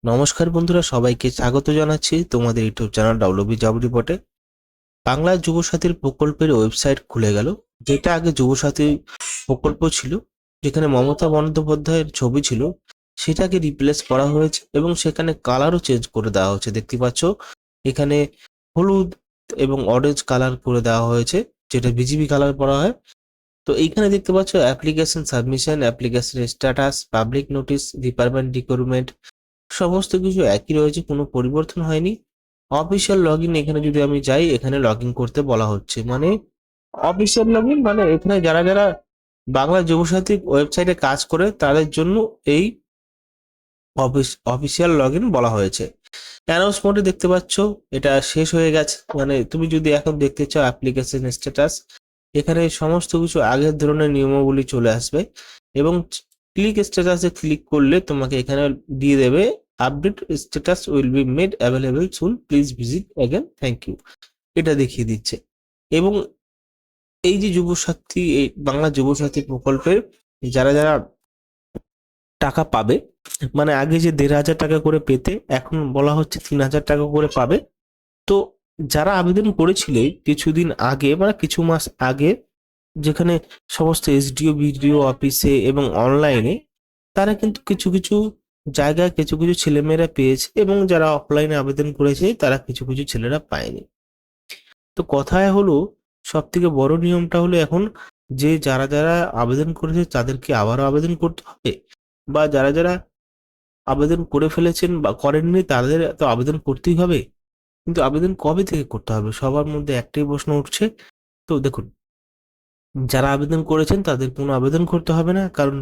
নমস্কার বন্ধুরা, সবাইকে স্বাগত জানাচ্ছি তোমাদের ইউটিউব চ্যানেল ডাব্লিউবি জব রিপোর্টে। বাংলা যুবসাথীর প্রকল্পের ওয়েবসাইট খুলে গেল। যেটা আগে যুবসাথী প্রকল্প ছিল, যেখানে মমতা বন্দ্যোপাধ্যায়ের ছবি ছিল, সেটাকে রিপ্লেস করা হয়েছে এবং সেখানে কালারও চেঞ্জ করে দেওয়া হয়েছে। দেখতে পাচ্ছ এখানে হলুদ এবং অরেঞ্জ কালার করে দেওয়া হয়েছে, যেটা বিজিবি কালার করা হয়। তো এইখানে দেখতে পাচ্ছ application submission, application status, public notice, department recruitment, সমস্ত কিছু একই রয়েছে, কোনো পরিবর্তন হয়নি। অফিসিয়াল লগ ইন, এখানে যদি আমি যাই, এখানে লগ ইন করতে বলা হচ্ছে। মানে অফিসিয়াল লগ ইন মানে এখানে যারা যারা বাংলা যুবসাথী ওয়েবসাইটে কাজ করে তাদের জন্য এই অফিসিয়াল লগ ইন বলা হয়েছে। অ্যানাউন্সমেন্টে দেখতে পাচ্ছ এটা শেষ হয়ে গেছে। মানে তুমি যদি এখন দেখতে চাও অ্যাপ্লিকেশন স্ট্যাটাস, এখানে সমস্ত কিছু আগের ধরনের নিয়মাবলী চলে আসবে এবং ক্লিক স্ট্যাটাসে ক্লিক করলে তোমাকে এখানে দিয়ে দেবে update status will be made available soon, please visit again, thank you. এটা দেখিয়ে দিচ্ছে। এবং এই যে যুবসাথী, এই বাংলা যুবসাথী প্রকল্পের যারা যারা টাকা পাবে, মানে আগে যে ১,৫০০ টাকা করে পেতে, এখন বলা হচ্ছে ৩,০০০ টাকা করে পাবে। তো যারা আবেদন করেছিলে কিছুদিন আগে, মানে কিছু মাস আগে, যেখানে সমস্ত এসডিও বিডিও অফিসে এবং অনলাইনে, তারা কিন্তু কিছু কিছু জায়গায় কিছু কিছু ছেলেমেয়েরা পেয়েছে এবং যারা অফলাইনে আবেদন করেছে তারা কিছু কিছু ছেলেরা পায়নি। তো কথায় হলো, সব থেকে বড় নিয়মটা হলো এখন যে যারা যারা আবেদন করেছে তাদেরকে আবারও আবেদন করতে হবে, বা যারা যারা আবেদন করে ফেলেছেন বা করেননি তাদের তো আবেদন করতেই হবে। কিন্তু আবেদন কবে থেকে করতে হবে, সবার মধ্যে একটাই প্রশ্ন উঠছে। তো দেখুন, যারা আবেদন করেছেন তাদের কোনো আবেদন করতে হবে না, কারণ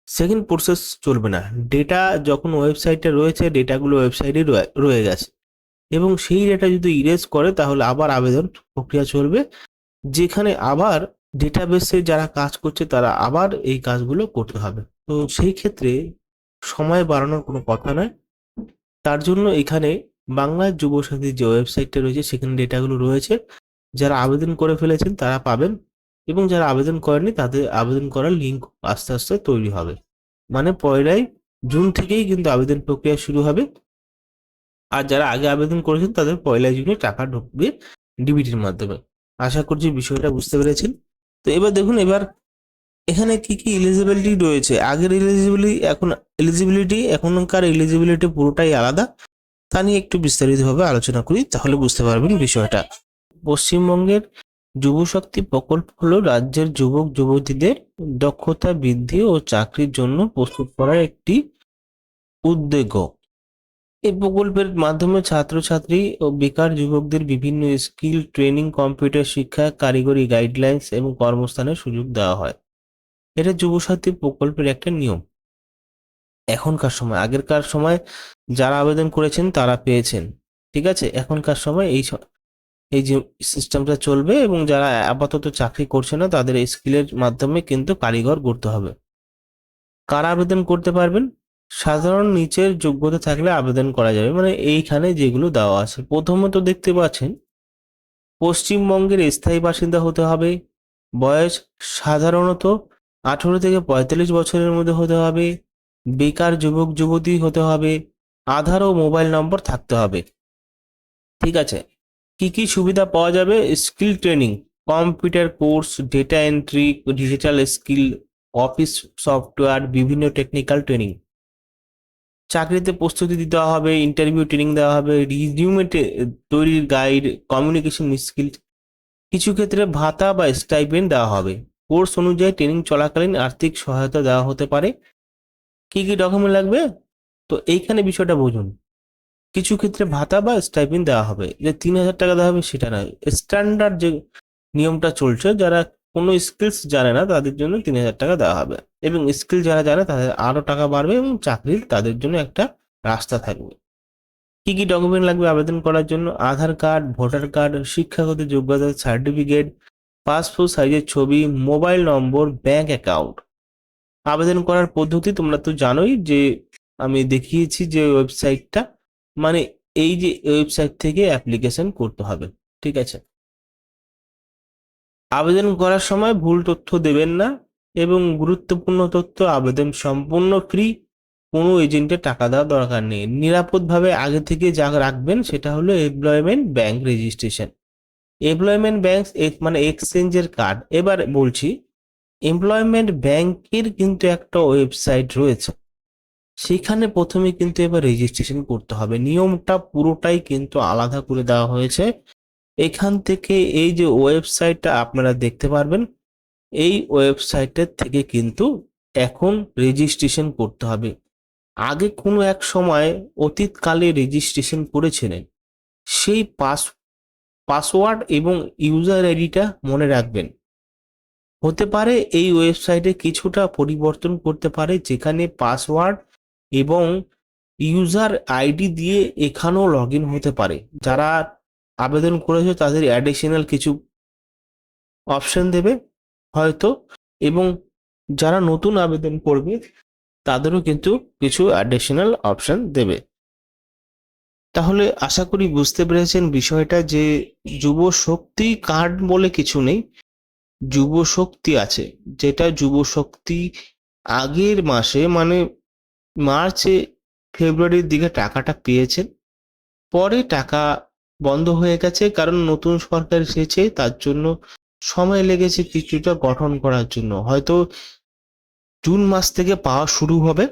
সেকেন্ড প্রসেস চলবে না। ডেটা যখন ওয়েবসাইটে রয়েছে, ডেটাগুলো ওয়েবসাইটে রয়ে গেছে এবং সেই ডেটা যদি ইরেজ করে তাহলে আবার আবেদন প্রক্রিয়া চলবে, যেখানে আবার ডেটাবেসে যারা কাজ করছে তারা আবার এই কাজগুলো করতে হবে। তো সেই ক্ষেত্রে সময় বাড়ানোর কোনো কথা নয়। তার জন্য এখানে বাংলা যুবসাথীর যে ওয়েবসাইটটা রয়েছে সেখানে ডেটাগুলো রয়েছে। যারা আবেদন করে ফেলেছেন তারা পাবেন এবং যারা আবেদন করেননি তাদের আবেদন করার লিঙ্ক আস্তে আস্তে তৈরি হবে। মানে ১লাই জুন থেকেই কিন্তু আবেদন প্রক্রিয়া শুরু হবে। আর যারা আগে আবেদন করেছেন তাদের ১লা জুনে টাকা ঢুকবে ডিবিটির মাধ্যমে। আশা করছি বিষয়টা বুঝতে পেরেছেন। তো এবার দেখুন, এবার এখানে কি কি এলিজিবিলিটি রয়েছে। আগের এলিজিবিলিটি, এখন এলিজিবিলিটি, এখনকার এলিজিবিলিটি পুরোটাই আলাদা। তা নিয়ে একটু বিস্তারিতভাবে আলোচনা করি, তাহলে বুঝতে পারবেন বিষয়টা। পশ্চিমবঙ্গের যুবশক্তি প্রকল্প হলো রাজ্যের যুবক যুবতীদের দক্ষতা বৃদ্ধি ও চাকরির জন্য প্রস্তুত করার একটি উদ্যোগ। এই প্রকল্পের মাধ্যমে ছাত্রছাত্রী ও বেকার যুবকদের বিভিন্ন স্কিল ট্রেনিং, কম্পিউটার শিক্ষা, কারিগরি গাইডলাইন্স এবং কর্মস্থানের সুযোগ দেওয়া হয়। এটা যুবসাথী প্রকল্পের একটা নিয়ম। এখনকার সময়, আগেরকার সময় যারা আবেদন করেছেন তারা পেয়েছেন, ঠিক আছে। এখনকার সময় এই যে সিস্টেমটা চলবে এবং যারা আপাতত চাকরি করছে না তাদের এই স্কিলের মাধ্যমে কিন্তু কারিগর গড়তে হবে। কারা আবেদন করতে পারবেন? সাধারণ নিচের যোগ্যতা থাকলে আবেদন করা যাবে, মানে এইখানে যেগুলো দেওয়া আছে। প্রথমত দেখতে পাচ্ছেন, পশ্চিমবঙ্গের স্থায়ী বাসিন্দা হতে হবে, বয়স সাধারণত ১৮ থেকে ৪৫ বছরের মধ্যে হতে হবে, বেকার যুবক যুবতী হতে হবে, আধার ও মোবাইল নম্বর থাকতে হবে, ঠিক আছে। কি কি সুবিধা পাওয়া যাবে? Skill training, computer course, data entry, digital skill, office software, বিভিন্ন টেকনিক্যাল ট্রেনিং। চাকরিতে প্রস্তুতি দিতে হবে, ইন্টারভিউ ট্রেনিং দেওয়া হবে, রিজিউমে তৈরির গাইড, কমিউনিকেশন স্কিল। কিছু ক্ষেত্রে ভাতা বা স্টাইপেন্ড দেওয়া হবে। কোর্স অনুযায়ী ট্রেনিং চলাকালীন আর্থিক সহায়তা দেওয়া হতে পারে। কি কি ডকুমেন্ট লাগবে? তো এইখানে বিষয়টা বুঝুন। কিছু ক্ষেত্রে ভাতা বা স্টাইপেন্ড দেওয়া হবে, যে ৩,০০০ টাকা দেওয়া হবে সেটা নয়। স্ট্যান্ডার্ড যে নিয়মটা চলছে, যারা কোনো স্কিলস জানে না তাদের জন্য ৩,০০০ টাকা দেওয়া হবে এবং স্কিল যারা জানে তাদের আরো টাকা বাড়বে এবং চাকরির তাদের জন্য একটা রাস্তা থাকবে। কি কি ডকুমেন্ট লাগবে আবেদন করার জন্য? আধার কার্ড, ভোটার কার্ড, শিক্ষাগত যোগ্যতার সার্টিফিকেট, পাসপোর্ট সাইজের ছবি, মোবাইল নম্বর, ব্যাংক অ্যাকাউন্ট। আবেদন করার পদ্ধতি তোমরা তো জানোই, যে আমি দেখিয়েছি যে ওয়েবসাইটটা, মানে এই যে ওয়েবসাইট থেকে অ্যাপ্লিকেশন করতে হবে, ঠিক আছে। আবেদন করার সময় ভুল তথ্য দেবেন না এবং গুরুত্বপূর্ণ তথ্য, আবেদন সম্পূর্ণ ফ্রি কোনো এজেন্টের টাকা দেওয়ার দরকার নেই। নিরাপদভাবে আগে থেকে যা রাখবেন সেটা হলো employment bank registration. Employment bank মানে এক্সচেঞ্জের কার্ড। এবার বলছি, এমপ্লয়মেন্ট ব্যাংকের কিন্তু একটা ওয়েবসাইট রয়েছে, সেখানে প্রথমে কিন্তু এবার রেজিস্ট্রেশন করতে হবে। নিয়মটা পুরোটাই কিন্তু আলাদা করে দেওয়া হয়েছে। এখান থেকে এই যে ওয়েবসাইটটা আপনারা দেখতে পারবেন, এই ওয়েবসাইটের থেকে কিন্তু এখন রেজিস্ট্রেশন করতে হবে। আগে কোনো এক সময় অতীতকালে রেজিস্ট্রেশন করেছিলেন, সেই পাসওয়ার্ড এবং ইউজার আইডিটা মনে রাখবেন। হতে পারে এই ওয়েবসাইটে কিছুটা পরিবর্তন করতে পারে, যেখানে পাসওয়ার্ড এবং ইউজার আইডি দিয়ে এখানেও লগ ইন হতে পারে। যারা আবেদন করেছে তাদের অ্যাডিশনাল কিছু অপশন দেবে হয়তো, এবং যারা নতুন আবেদন করবে তাদেরও কিন্তু কিছু অ্যাডিশনাল অপশন দেবে। তাহলে আশা করি বুঝতে পেরেছেন বিষয়টা, যে যুব শক্তি কার্ড বলে কিছু নেই, যুব শক্তি আছে। যেটা যুব শক্তি আগের মাসে মানে মার্চে ফেব্রুয়ারির দিকে টাকাটা পেয়েছেন, পরে টাকা বন্ধ হয়ে গেছে কারণ নতুন সরকার এসেছে, তার জন্য সময় লেগেছে কিছুটা গঠন করার জন্য। হয়তো জুন মাস থেকে পাওয়া শুরু হবে।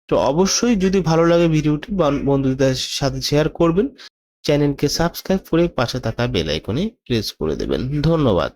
তো অবশ্যই যদি ভালো লাগে ভিডিওটি বন্ধুদের সাথে শেয়ার করবেন, চ্যানেলকে সাবস্ক্রাইব করে পাশে থাকা বেল আইকনে প্রেস করে দেবেন। ধন্যবাদ।